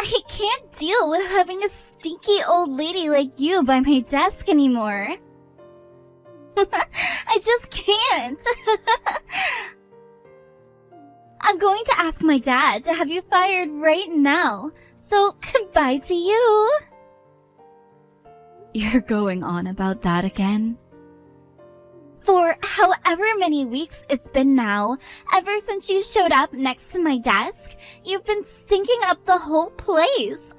I can't deal with having a stinky old lady like you by my desk anymore. I just can't. I'm going to ask my dad to have you fired right now. So goodbye to you. You're going on about that again? For however many weeks it's been now, ever since you showed up next to my desk, you've been stinking up the whole place.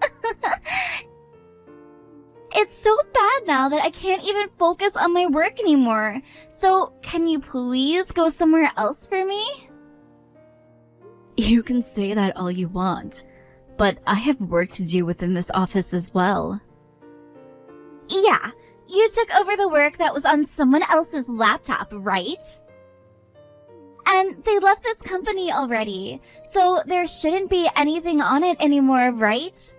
It's so bad now that I can't even focus on my work anymore. So can you please go somewhere else for me? You can say that all you want, but I have work to do within this office as well. Yeah, you took over the work that was on someone else's laptop, right? And they left this company already, so there shouldn't be anything on it anymore, right?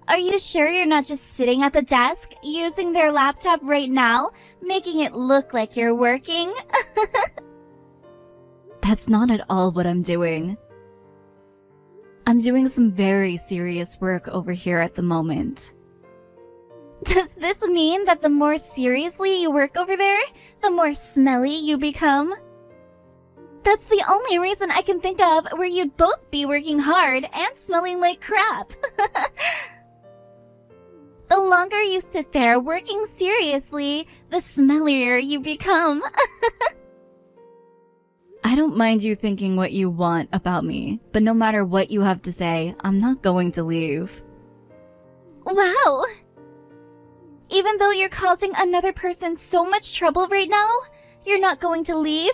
Are you sure you're not just sitting at the desk, using their laptop right now, making it look like you're working? That's not at all what I'm doing. I'm doing some very serious work over here at the moment. Does this mean that the more seriously you work over there, the more smelly you become? That's the only reason I can think of where you'd both be working hard and smelling like crap. The longer you sit there working seriously, the smellier you become. I don't mind you thinking what you want about me, but no matter what you have to say, I'm not going to leave. Wow! Even though you're causing another person so much trouble right now, you're not going to leave?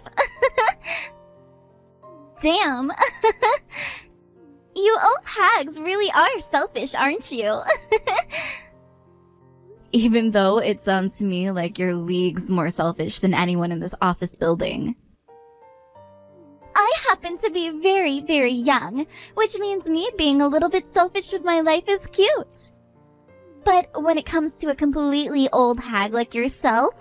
Damn! You old hags really are selfish, aren't you? Even though it sounds to me like you're leagues more selfish than anyone in this office building. I happen to be very, very young, which means me being a little bit selfish with my life is cute. But when it comes to a completely old hag like yourself...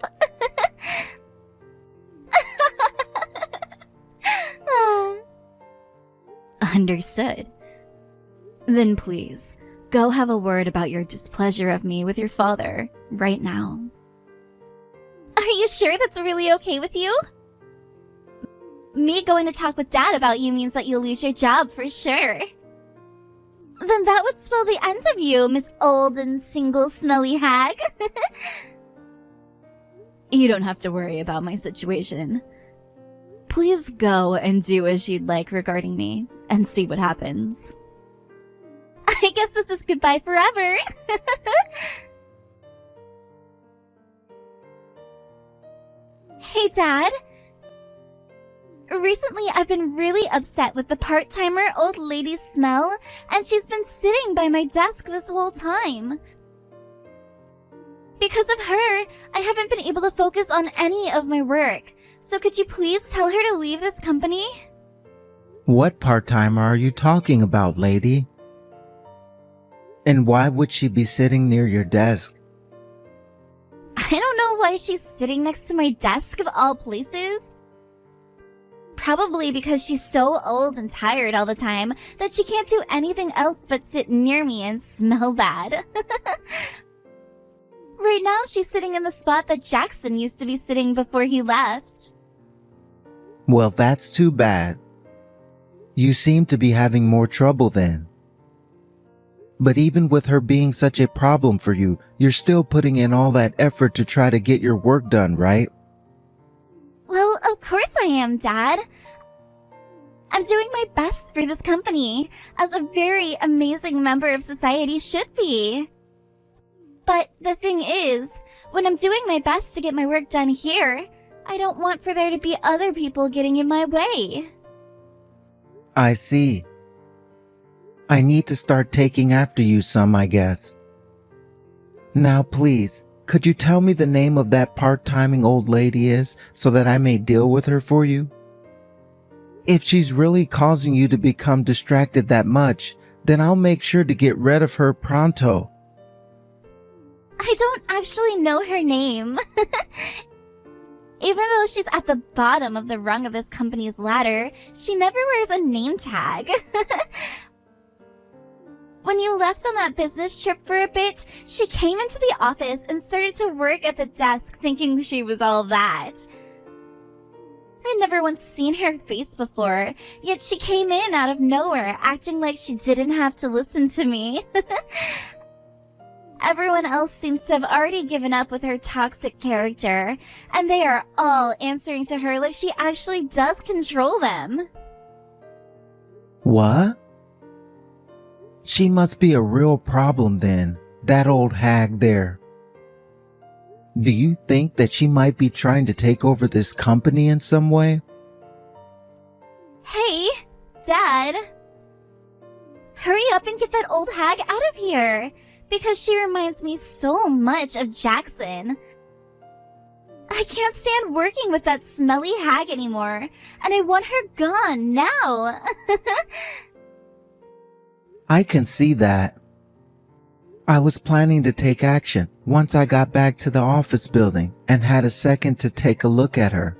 Understood. Then please, go have a word about your displeasure of me with your father, right now. Are you sure that's really okay with you? Me going to talk with Dad about you means that you'll lose your job for sure. Then that would spell the end of you, Miss Old and Single Smelly Hag. You don't have to worry about my situation. Please go and do as you'd like regarding me, and see what happens. I guess this is goodbye forever. Hey, Dad. Recently, I've been really upset with the part-timer old lady smell, and she's been sitting by my desk this whole time. Because of her, I haven't been able to focus on any of my work. So could you please tell her to leave this company? What part-timer are you talking about, lady? And why would she be sitting near your desk? I don't know why she's sitting next to my desk of all places. Probably because she's so old and tired all the time that she can't do anything else but sit near me and smell bad. Right now, she's sitting in the spot that Jackson used to be sitting before he left. Well, that's too bad. You seem to be having more trouble then. But even with her being such a problem for you, you're still putting in all that effort to try to get your work done, right? Well, of course I am, Dad. I'm doing my best for this company, as a very amazing member of society should be. But the thing is, when I'm doing my best to get my work done here, I don't want for there to be other people getting in my way. I see. I need to start taking after you some, I guess. Now please, could you tell me the name of that part-timing old lady is so that I may deal with her for you? If she's really causing you to become distracted that much, then I'll make sure to get rid of her pronto. I don't actually know her name. Even though she's at the bottom of the rung of this company's ladder, she never wears a name tag. When you left on that business trip for a bit, she came into the office and started to work at the desk thinking she was all that. I'd never once seen her face before, yet she came in out of nowhere acting like she didn't have to listen to me. Everyone else seems to have already given up with her toxic character, and they are all answering to her like she actually does control them. What? She must be a real problem then, that old hag there. Do you think that she might be trying to take over this company in some way? Hey, Dad. Hurry up and get that old hag out of here, because she reminds me so much of Jackson. I can't stand working with that smelly hag anymore, and I want her gone now. I can see that. I was planning to take action once I got back to the office building and had a second to take a look at her.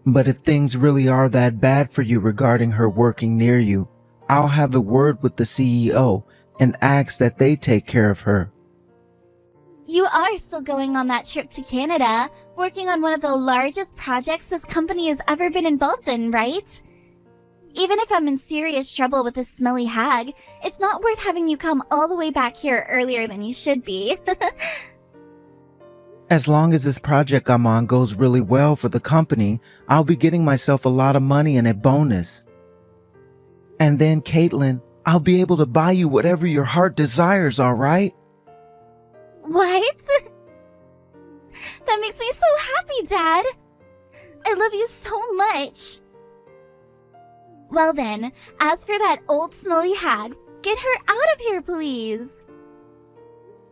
But if things really are that bad for you regarding her working near you, I'll have a word with the CEO and ask that they take care of her. You are still going on that trip to Canada, working on one of the largest projects this company has ever been involved in, right? Even if I'm in serious trouble with this smelly hag, it's not worth having you come all the way back here earlier than you should be. As long as this project I'm on goes really well for the company, I'll be getting myself a lot of money and a bonus. And then, Caitlin, I'll be able to buy you whatever your heart desires, all right? What? That makes me so happy, Dad. I love you so much. Well then, as for that old smelly hag, get her out of here, please.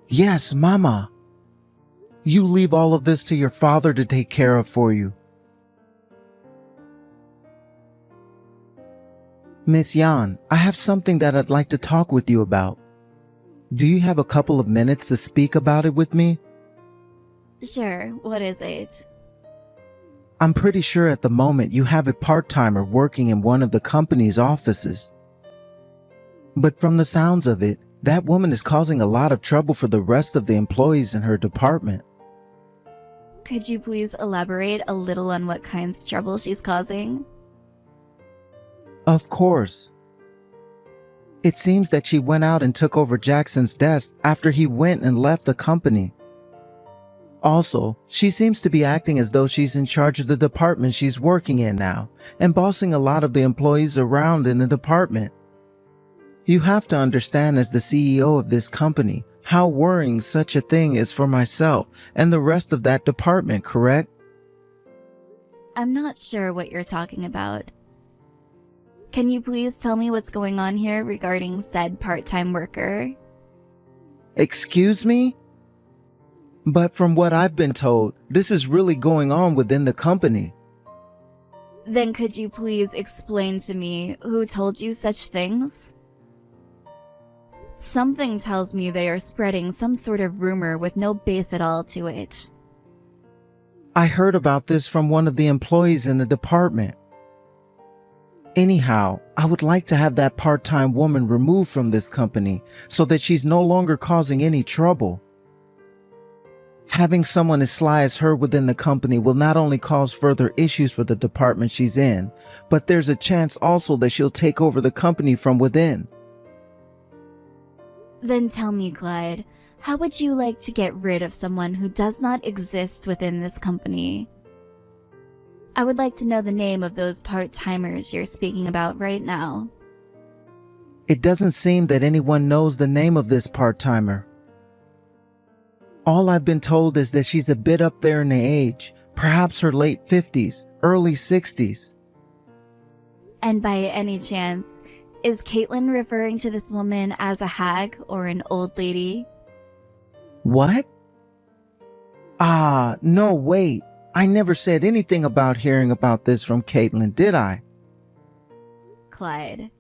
Yes, Mama. You leave all of this to your father to take care of for you. Miss Yan, I have something that I'd like to talk with you about. Do you have a couple of minutes to speak about it with me? Sure, what is it? I'm pretty sure at the moment you have a part-timer working in one of the company's offices. But from the sounds of it, that woman is causing a lot of trouble for the rest of the employees in her department. Could you please elaborate a little on what kinds of trouble she's causing? Of course. It seems that she went out and took over Jackson's desk after he went and left the company. Also, she seems to be acting as though she's in charge of the department she's working in now, and bossing a lot of the employees around in the department. You have to understand as the CEO of this company, how worrying such a thing is for myself and the rest of that department, correct? I'm not sure what you're talking about. Can you please tell me what's going on here regarding said part-time worker? Excuse me? But from what I've been told, this is really going on within the company. Then could you please explain to me who told you such things? Something tells me they are spreading some sort of rumor with no base at all to it. I heard about this from one of the employees in the department. Anyhow, I would like to have that part-time woman removed from this company so that she's no longer causing any trouble. Having someone as sly as her within the company will not only cause further issues for the department she's in, but there's a chance also that she'll take over the company from within. Then tell me, Clyde, how would you like to get rid of someone who does not exist within this company? I would like to know the name of those part-timers you're speaking about right now. It doesn't seem that anyone knows the name of this part-timer. All I've been told is that she's a bit up there in the age, perhaps her late 50s, early 60s. And by any chance, is Caitlin referring to this woman as a hag or an old lady? What? Ah, no, wait. I never said anything about hearing about this from Caitlin, did I? Clyde.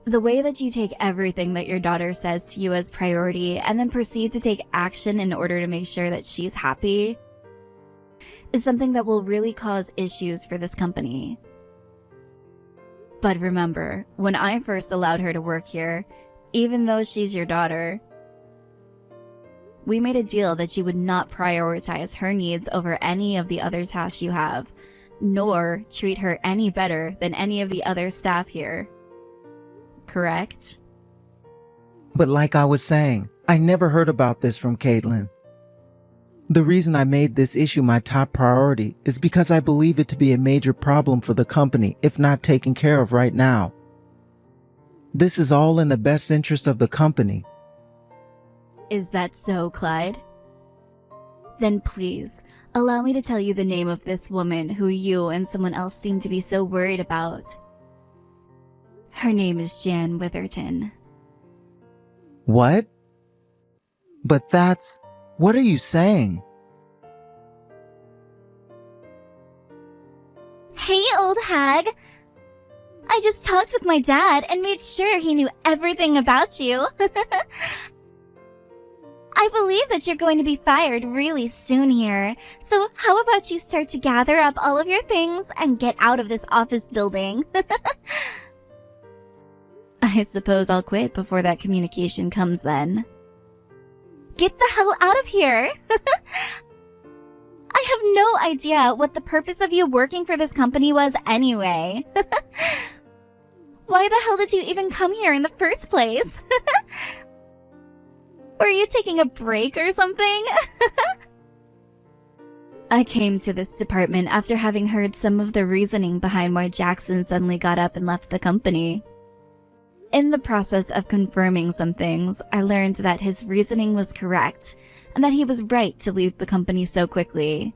The way that you take everything that your daughter says to you as priority and then proceed to take action in order to make sure that she's happy is something that will really cause issues for this company. But remember, when I first allowed her to work here, even though she's your daughter. We made a deal that you would not prioritize her needs over any of the other tasks you have, nor treat her any better than any of the other staff here. Correct? But like I was saying, I never heard about this from Caitlin. The reason I made this issue my top priority is because I believe it to be a major problem for the company if not taken care of right now. This is all in the best interest of the company. Is that so, Clyde? Then please, allow me to tell you the name of this woman who you and someone else seem to be so worried about. Her name is Jan Witherton. What? But that's... What are you saying? Hey, old hag. I just talked with my dad and made sure he knew everything about you. I believe that you're going to be fired really soon here. So how about you start to gather up all of your things and get out of this office building? I suppose I'll quit before that communication comes then. Get the hell out of here! I have no idea what the purpose of you working for this company was anyway. Why the hell did you even come here in the first place? Were you taking a break or something? I came to this department after having heard some of the reasoning behind why Jackson suddenly got up and left the company. In the process of confirming some things, I learned that his reasoning was correct, and that he was right to leave the company so quickly.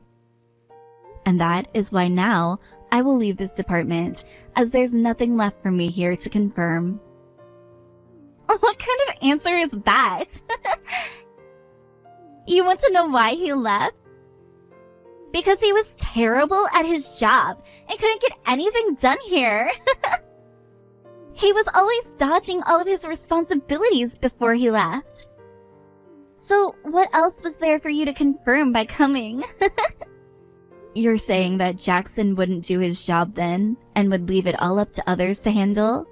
And that is why now I will leave this department, as there's nothing left for me here to confirm. What kind of answer is that? You want to know why he left? Because he was terrible at his job and couldn't get anything done here. He was always dodging all of his responsibilities before he left. So what else was there for you to confirm by coming? You're saying that Jackson wouldn't do his job then, and would leave it all up to others to handle?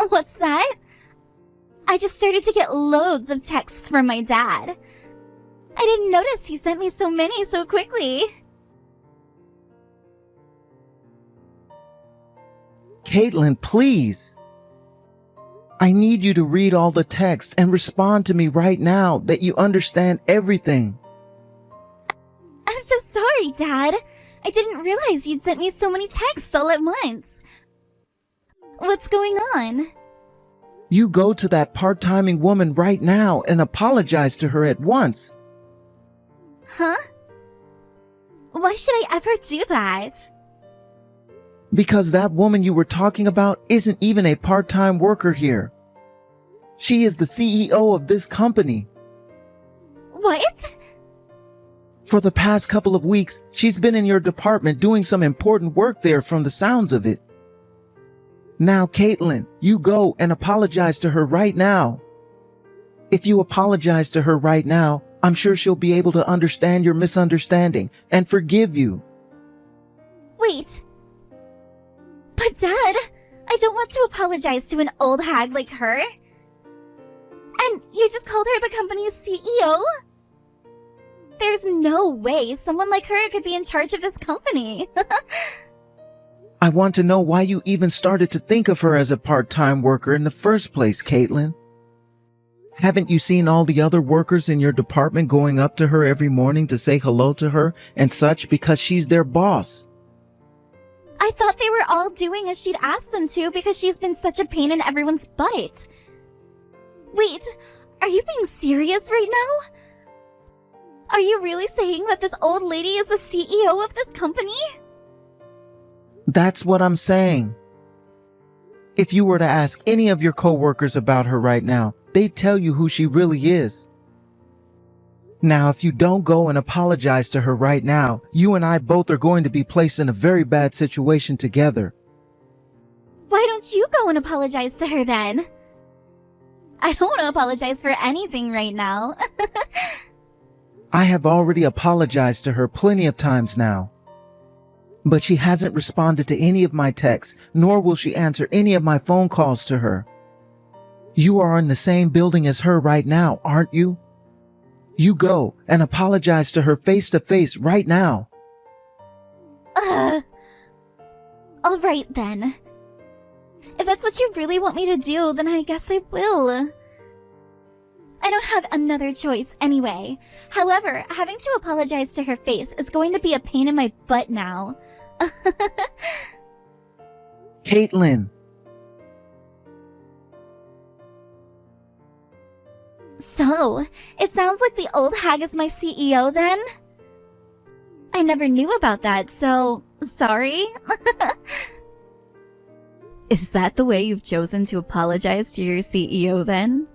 What's that? I just started to get loads of texts from my dad. I didn't notice he sent me so many so quickly. Caitlin, please. I need you to read all the text and respond to me right now that you understand everything. I'm so sorry, Dad. I didn't realize you'd sent me so many texts all at once. What's going on? You go to that part-timing woman right now and apologize to her at once. Huh? Why should I ever do that? Because that woman you were talking about isn't even a part-time worker here. She is the CEO of this company. What? For the past couple of weeks, she's been in your department doing some important work there from the sounds of it. Now, Caitlin, you go and apologize to her right now. If you apologize to her right now, I'm sure she'll be able to understand your misunderstanding and forgive you. Wait. But Dad, I don't want to apologize to an old hag like her. And you just called her the company's CEO? There's no way someone like her could be in charge of this company. I want to know why you even started to think of her as a part-time worker in the first place, Caitlin. Haven't you seen all the other workers in your department going up to her every morning to say hello to her and such because she's their boss? I thought they were all doing as she'd asked them to because she's been such a pain in everyone's butt. Wait, are you being serious right now? Are you really saying that this old lady is the CEO of this company? That's what I'm saying. If you were to ask any of your coworkers about her right now, they'd tell you who she really is. Now, if you don't go and apologize to her right now, you and I both are going to be placed in a very bad situation together. Why don't you go and apologize to her then? I don't want to apologize for anything right now. I have already apologized to her plenty of times now. But she hasn't responded to any of my texts, nor will she answer any of my phone calls to her. You are in the same building as her right now, aren't you? You go and apologize to her face to face right now. Alright then. If that's what you really want me to do, then I guess I will. I don't have another choice anyway. However, having to apologize to her face is going to be a pain in my butt now. Caitlin! So, it sounds like the old hag is my CEO then? I never knew about that, so sorry. Is that the way you've chosen to apologize to your CEO then?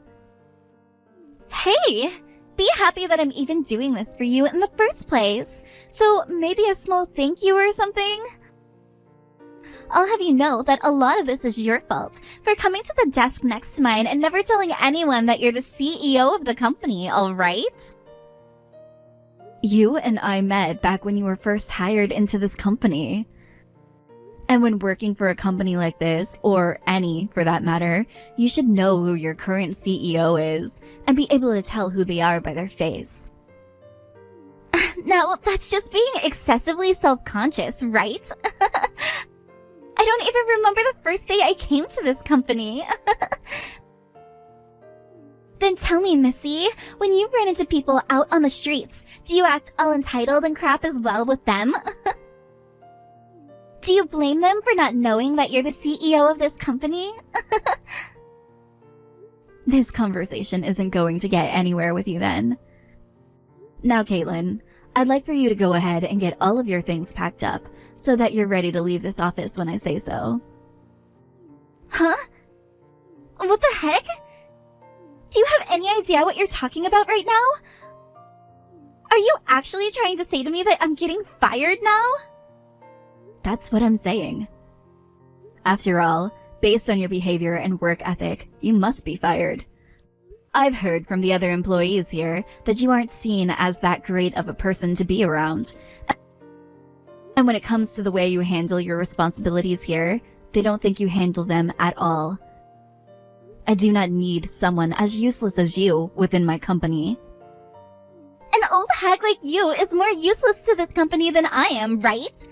Hey! Be happy that I'm even doing this for you in the first place. So maybe a small thank you or something? I'll have you know that a lot of this is your fault for coming to the desk next to mine and never telling anyone that you're the CEO of the company, alright? You and I met back when you were first hired into this company. And when working for a company like this, or any for that matter, you should know who your current CEO is and be able to tell who they are by their face. Now, that's just being excessively self-conscious, right? I don't even remember the first day I came to this company. Then tell me, Missy, when you run into people out on the streets, do you act all entitled and crap as well with them? Do you blame them for not knowing that you're the CEO of this company? This conversation isn't going to get anywhere with you then. Now, Caitlin, I'd like for you to go ahead and get all of your things packed up so that you're ready to leave this office when I say so. Huh? What the heck? Do you have any idea what you're talking about right now? Are you actually trying to say to me that I'm getting fired now? That's what I'm saying. After all, based on your behavior and work ethic, you must be fired. I've heard from the other employees here that you aren't seen as that great of a person to be around. And when it comes to the way you handle your responsibilities here, they don't think you handle them at all. I do not need someone as useless as you within my company. An old hag like you is more useless to this company than I am, right?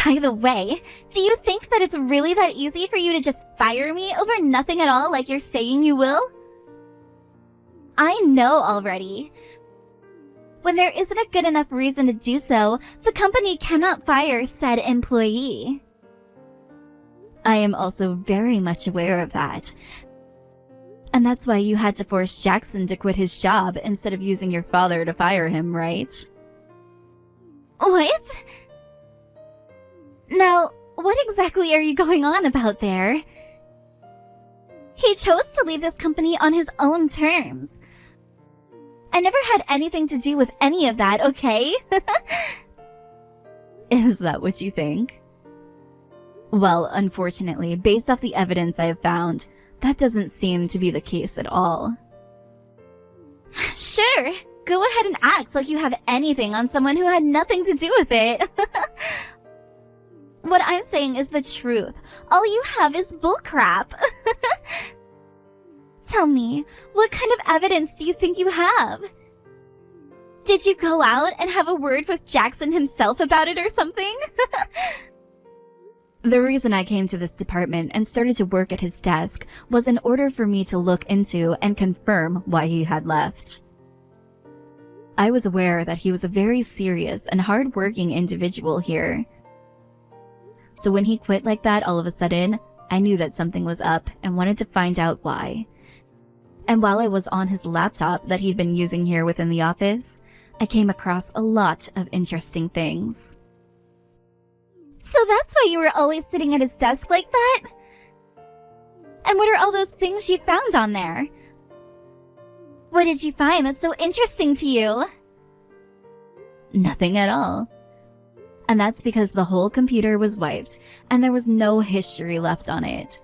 By the way, do you think that it's really that easy for you to just fire me over nothing at all like you're saying you will? I know already. When there isn't a good enough reason to do so, the company cannot fire said employee. I am also very much aware of that. And that's why you had to force Jackson to quit his job instead of using your father to fire him, right? What? Now, what exactly are you going on about there? He chose to leave this company on his own terms. I never had anything to do with any of that, okay? Is that what you think? Well, unfortunately, based off the evidence I have found, that doesn't seem to be the case at all. Sure, go ahead and act like you have anything on someone who had nothing to do with it. What I'm saying is the truth. All you have is bullcrap. Tell me, what kind of evidence do you think you have? Did you go out and have a word with Jackson himself about it or something? The reason I came to this department and started to work at his desk was in order for me to look into and confirm why he had left. I was aware that he was a very serious and hard-working individual here. So when he quit like that all of a sudden, I knew that something was up and wanted to find out why. And while I was on his laptop that he'd been using here within the office, I came across a lot of interesting things. So that's why you were always sitting at his desk like that? And what are all those things you found on there? What did you find that's so interesting to you? Nothing at all. And that's because the whole computer was wiped and there was no history left on it.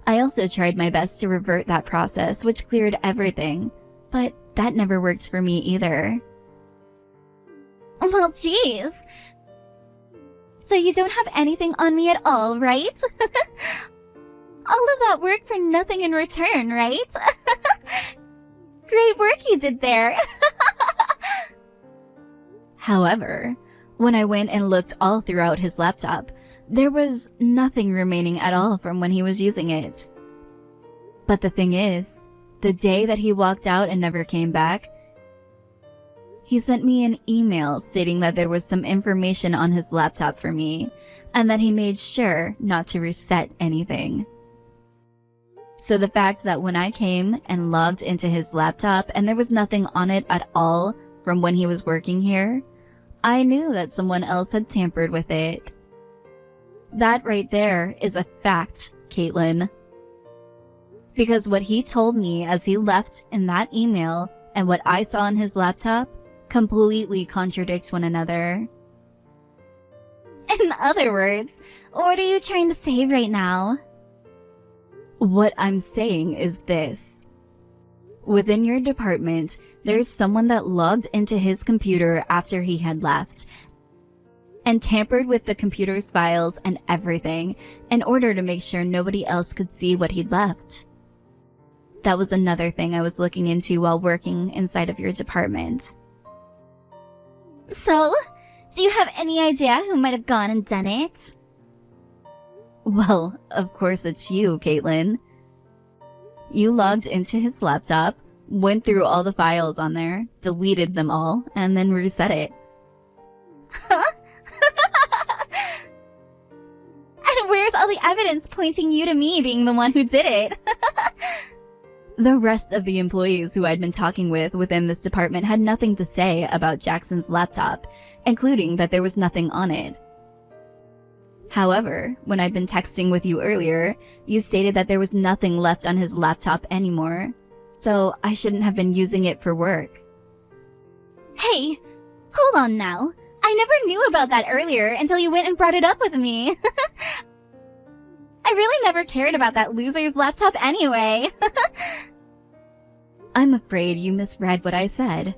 I also tried my best to revert that process, which cleared everything, but that never worked for me either. Well, geez. So you don't have anything on me at all, right? All of that work for nothing in return, right? Great work you did there. However, when I went and looked all throughout his laptop, there was nothing remaining at all from when he was using it. But the thing is, the day that he walked out and never came back, he sent me an email stating that there was some information on his laptop for me, and that he made sure not to reset anything. So the fact that when I came and logged into his laptop and there was nothing on it at all from when he was working here, I knew that someone else had tampered with it. That right there is a fact, Caitlin. Because what he told me as he left in that email and what I saw on his laptop completely contradict one another. In other words, what are you trying to say right now? What I'm saying is this. Within your department, there's someone that logged into his computer after he had left and tampered with the computer's files and everything in order to make sure nobody else could see what he'd left. That was another thing I was looking into while working inside of your department. So, do you have any idea who might have gone and done it? Well, of course it's you, Caitlin. You logged into his laptop, went through all the files on there, deleted them all, and then reset it. Huh? And where's all the evidence pointing you to me being the one who did it? The rest of the employees who I'd been talking with within this department had nothing to say about Jackson's laptop, including that there was nothing on it. However, when I'd been texting with you earlier, you stated that there was nothing left on his laptop anymore, so I shouldn't have been using it for work. Hey, hold on now. I never knew about that earlier until you went and brought it up with me. I really never cared about that loser's laptop anyway. I'm afraid you misread what I said.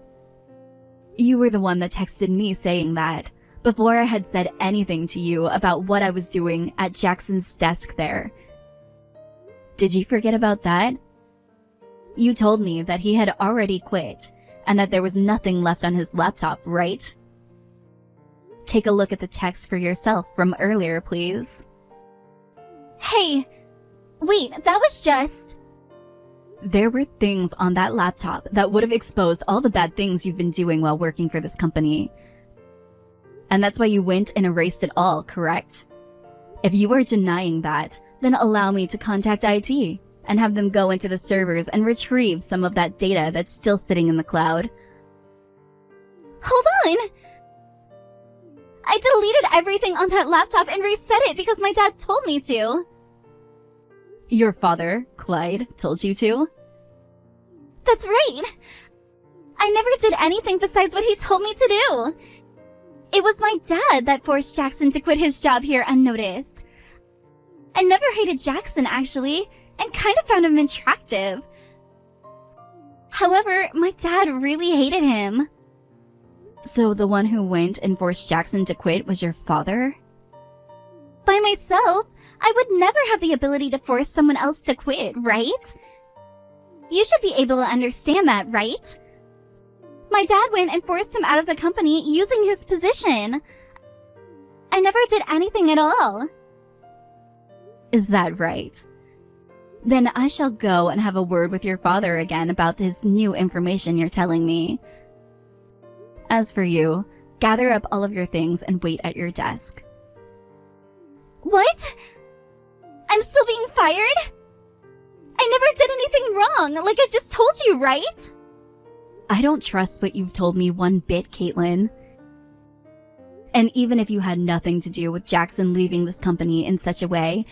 You were the one that texted me saying that, before I had said anything to you about what I was doing at Jackson's desk there. Did you forget about that? You told me that he had already quit, and that there was nothing left on his laptop, right? Take a look at the text for yourself from earlier, please. Hey, wait, that was just... There were things on that laptop that would have exposed all the bad things you've been doing while working for this company. And that's why you went and erased it all, correct? If you are denying that, then allow me to contact IT and have them go into the servers and retrieve some of that data that's still sitting in the cloud. Hold on! I deleted everything on that laptop and reset it because my dad told me to. Your father, Clyde, told you to? That's right! I never did anything besides what he told me to do. It was my dad that forced Jackson to quit his job here unnoticed. I never hated Jackson, actually, and kind of found him attractive. However, my dad really hated him. So the one who went and forced Jackson to quit was your father? By myself, I would never have the ability to force someone else to quit, right? You should be able to understand that, right? My dad went and forced him out of the company using his position. I never did anything at all. Is that right? Then I shall go and have a word with your father again about this new information you're telling me. As for you, gather up all of your things and wait at your desk. What? I'm still being fired? I never did anything wrong, like I just told you, right? I don't trust what you've told me one bit, Caitlin. And even if you had nothing to do with Jackson leaving this company in such a way,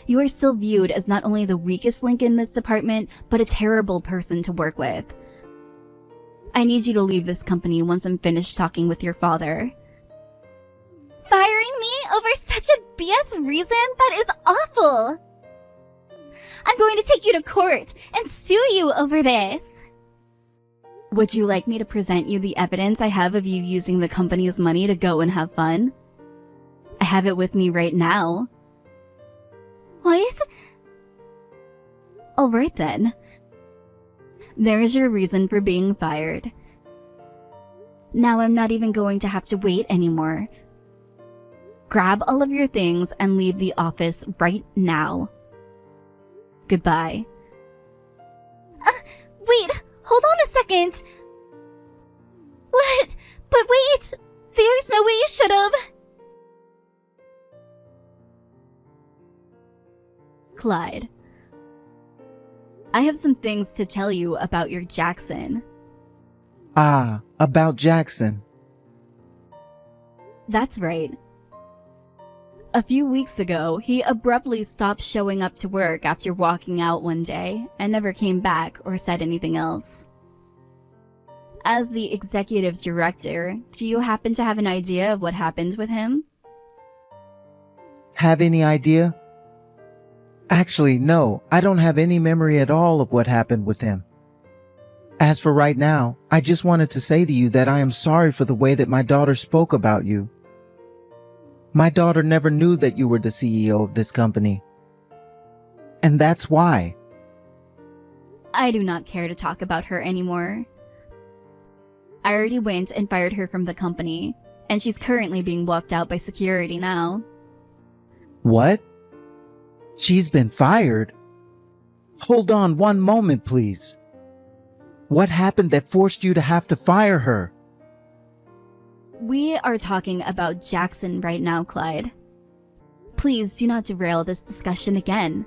you are still viewed as not only the weakest link in this department, but a terrible person to work with. I need you to leave this company once I'm finished talking with your father. Firing me over such a BS reason? That is awful! I'm going to take you to court and sue you over this. Would you like me to present you the evidence I have of you using the company's money to go and have fun? I have it with me right now. What? Alright then. There's your reason for being fired. Now I'm not even going to have to wait anymore. Grab all of your things and leave the office right now. Goodbye. Wait, hold on a second. What? But wait, there's no way you should've. Clyde. I have some things to tell you about your Jackson. Ah, about Jackson. That's right. A few weeks ago, he abruptly stopped showing up to work after walking out one day and never came back or said anything else. As the executive director, do you happen to have an idea of what happened with him? Have any idea? Actually, no, I don't have any memory at all of what happened with him. As for right now, I just wanted to say to you that I am sorry for the way that my daughter spoke about you. My daughter never knew that you were the CEO of this company. And that's why. I do not care to talk about her anymore. I already went and fired her from the company, and she's currently being walked out by security now. What? She's been fired? Hold on one moment, please. What happened that forced you to have to fire her? We are talking about Jackson right now, Clyde. Please do not derail this discussion again.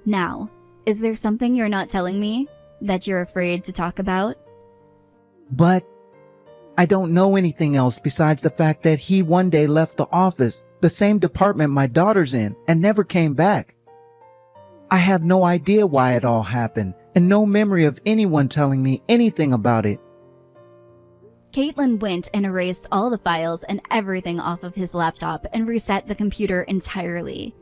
Now, is there something you're not telling me that you're afraid to talk about? But I don't know anything else besides the fact that he one day left the office, the same department my daughter's in, and never came back. I have no idea why it all happened, and no memory of anyone telling me anything about it. Caitlin went and erased all the files and everything off of his laptop and reset the computer entirely.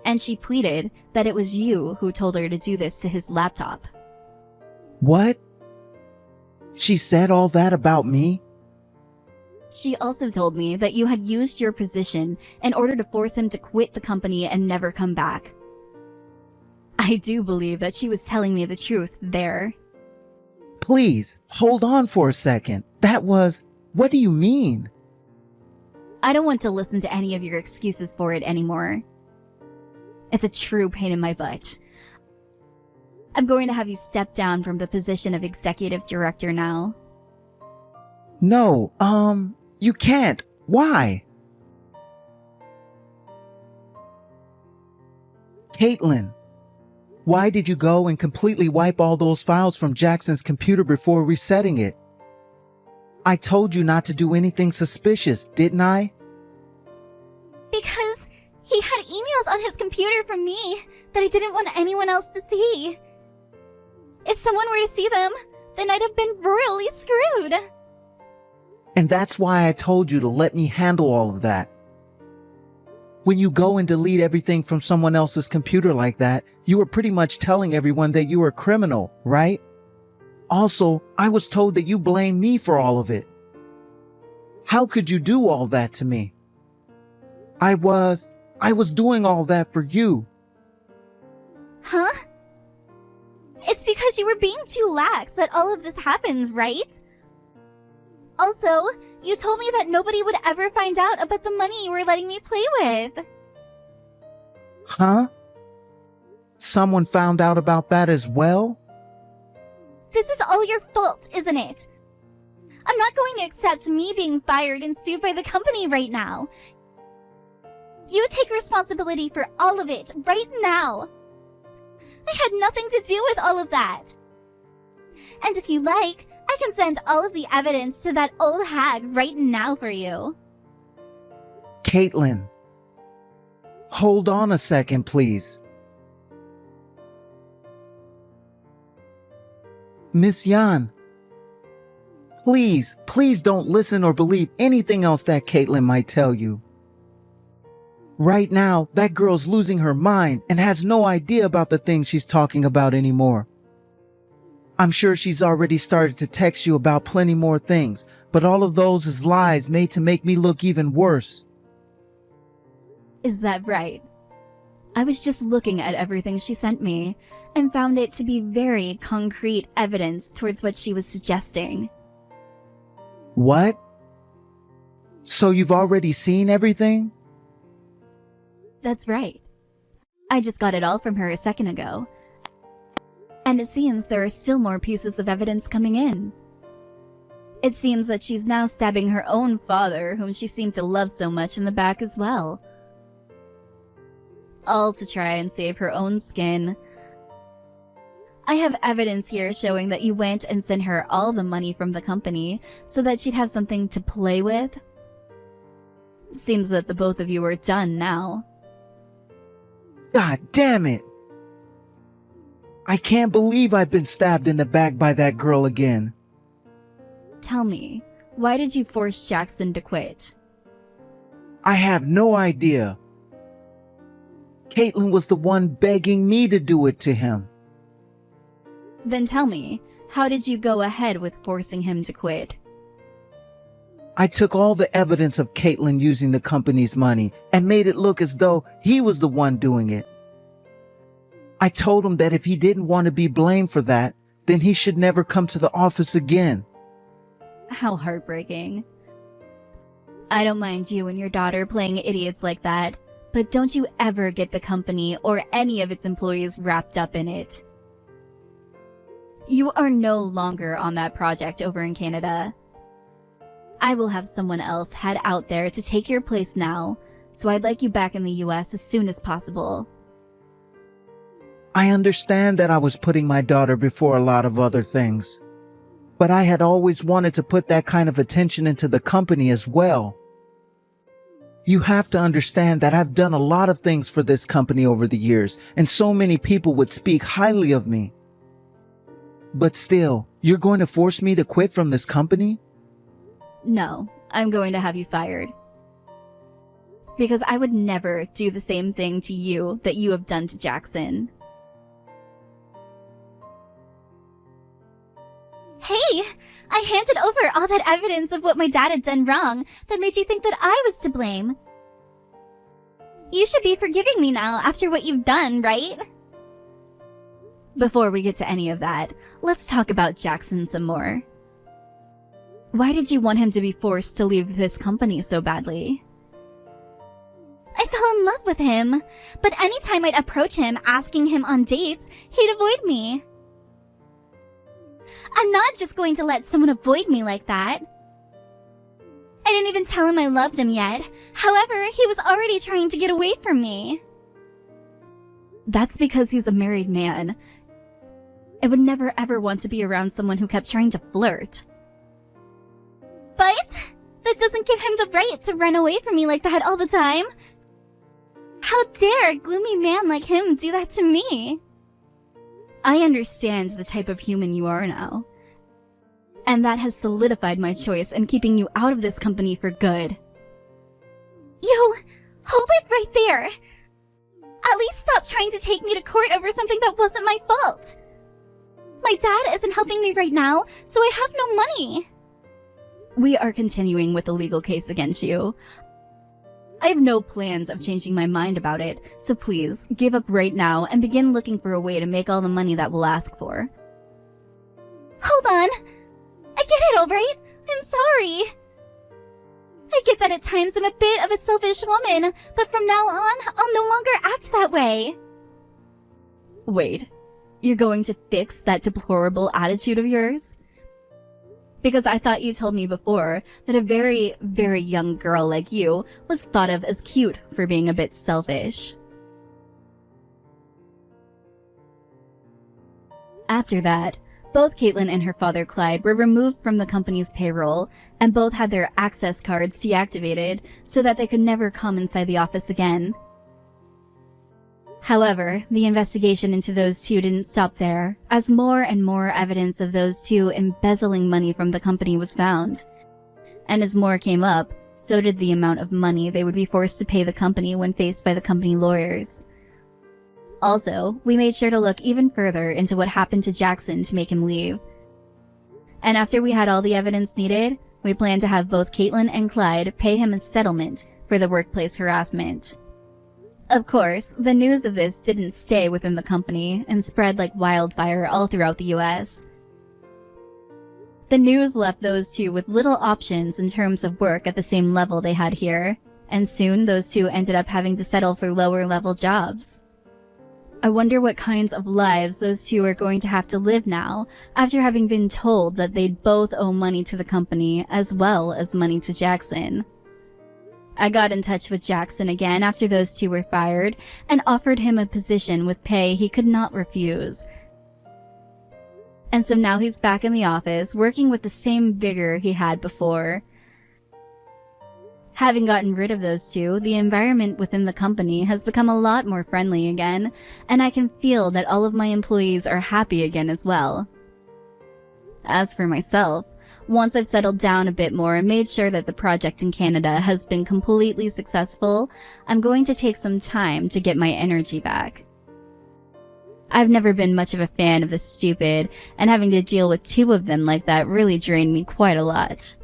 And she pleaded that it was you who told her to do this to his laptop. What? She said all that about me? She also told me that you had used your position in order to force him to quit the company and never come back. I do believe that she was telling me the truth there. Please, hold on for a second. What do you mean? I don't want to listen to any of your excuses for it anymore. It's a true pain in my butt. I'm going to have you step down from the position of executive director now. No, you can't. Why? Caitlin, why did you go and completely wipe all those files from Jackson's computer before resetting it? I told you not to do anything suspicious, didn't I? Because he had emails on his computer from me that I didn't want anyone else to see. If someone were to see them, then I'd have been royally screwed. And that's why I told you to let me handle all of that. When you go and delete everything from someone else's computer like that, you were pretty much telling everyone that you were a criminal, right? Also, I was told that you blame me for all of it. How could you do all that to me? I was doing all that for you. Huh? It's because you were being too lax that all of this happens, right? Also, you told me that nobody would ever find out about the money you were letting me play with. Huh? Someone found out about that as well? This is all your fault, isn't it? I'm not going to accept me being fired and sued by the company right now. You take responsibility for all of it right now. I had nothing to do with all of that. And if you like, I can send all of the evidence to that old hag right now for you. Caitlin, hold on a second, please. Miss Yan, please don't listen or believe anything else that Caitlin might tell you. Right now, that girl's losing her mind and has no idea about the things she's talking about anymore. I'm sure she's already started to text you about plenty more things, but all of those is lies made to make me look even worse. Is that right? I was just looking at everything she sent me and found it to be very concrete evidence towards what she was suggesting. What? So you've already seen everything? That's right. I just got it all from her a second ago. And it seems there are still more pieces of evidence coming in. It seems that she's now stabbing her own father, whom she seemed to love so much, in the back as well. All to try and save her own skin. I have evidence here showing that you went and sent her all the money from the company so that she'd have something to play with. Seems that the both of you are done now. God damn it! I can't believe I've been stabbed in the back by that girl again. Tell me, why did you force Jackson to quit? I have no idea. Caitlin was the one begging me to do it to him. Then tell me, how did you go ahead with forcing him to quit? I took all the evidence of Caitlin using the company's money and made it look as though he was the one doing it. I told him that if he didn't want to be blamed for that, then he should never come to the office again. How heartbreaking. I don't mind you and your daughter playing idiots like that, but don't you ever get the company or any of its employees wrapped up in it. You are no longer on that project over in Canada. I will have someone else head out there to take your place now, so I'd like you back in the US as soon as possible. I understand that I was putting my daughter before a lot of other things, but I had always wanted to put that kind of attention into the company as well. You have to understand that I've done a lot of things for this company over the years, and so many people would speak highly of me. But still, you're going to force me to quit from this company? No, I'm going to have you fired. Because I would never do the same thing to you that you have done to Jackson. Hey, I handed over all that evidence of what my dad had done wrong that made you think that I was to blame. You should be forgiving me now after what you've done, right? Before we get to any of that, let's talk about Jackson some more. Why did you want him to be forced to leave this company so badly? I fell in love with him, but anytime I'd approach him asking him on dates, he'd avoid me. I'm not just going to let someone avoid me like that. I didn't even tell him I loved him yet. However, he was already trying to get away from me. That's because he's a married man. I would never ever want to be around someone who kept trying to flirt. But that doesn't give him the right to run away from me like that all the time. How dare a gloomy man like him do that to me? I understand the type of human you are now. And that has solidified my choice in keeping you out of this company for good. You, hold it right there. At least stop trying to take me to court over something that wasn't my fault. My dad isn't helping me right now, so I have no money. We are continuing with the legal case against you. I have no plans of changing my mind about it, so please, give up right now and begin looking for a way to make all the money that we'll ask for. Hold on. I get it, alright? I'm sorry. I get that at times I'm a bit of a selfish woman, but from now on, I'll no longer act that way. Wait, you're going to fix that deplorable attitude of yours? Because I thought you told me before that a very, very young girl like you was thought of as cute for being a bit selfish. After that, both Caitlin and her father Clyde were removed from the company's payroll, and both had their access cards deactivated so that they could never come inside the office again. However, the investigation into those two didn't stop there, as more and more evidence of those two embezzling money from the company was found. And as more came up, so did the amount of money they would be forced to pay the company when faced by the company lawyers. Also, we made sure to look even further into what happened to Jackson to make him leave. And after we had all the evidence needed, we planned to have both Caitlin and Clyde pay him a settlement for the workplace harassment. Of course, the news of this didn't stay within the company and spread like wildfire all throughout the US. The news left those two with little options in terms of work at the same level they had here, and soon those two ended up having to settle for lower level jobs. I wonder what kinds of lives those two are going to have to live now after having been told that they'd both owe money to the company as well as money to Jackson. I got in touch with Jackson again after those two were fired and offered him a position with pay he could not refuse. And so now he's back in the office, working with the same vigor he had before. Having gotten rid of those two, the environment within the company has become a lot more friendly again, and I can feel that all of my employees are happy again as well. As for myself, once I've settled down a bit more and made sure that the project in Canada has been completely successful, I'm going to take some time to get my energy back. I've never been much of a fan of the stupid, and having to deal with two of them like that really drained me quite a lot.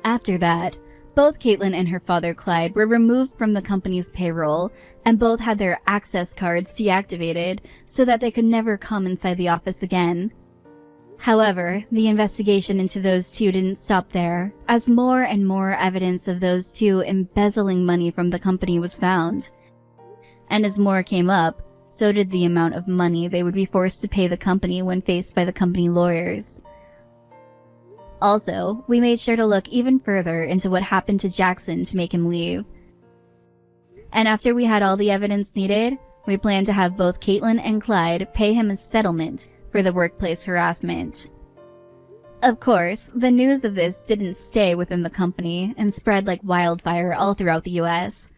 After that, both Caitlin and her father Clyde were removed from the company's payroll, and both had their access cards deactivated so that they could never come inside the office again. However, the investigation into those two didn't stop there, as more and more evidence of those two embezzling money from the company was found. And as more came up, so did the amount of money they would be forced to pay the company when faced by the company lawyers. Also, we made sure to look even further into what happened to Jackson to make him leave. And after we had all the evidence needed, we planned to have both Caitlin and Clyde pay him a settlement for the workplace harassment. Of course, the news of this didn't stay within the company and spread like wildfire all throughout the US.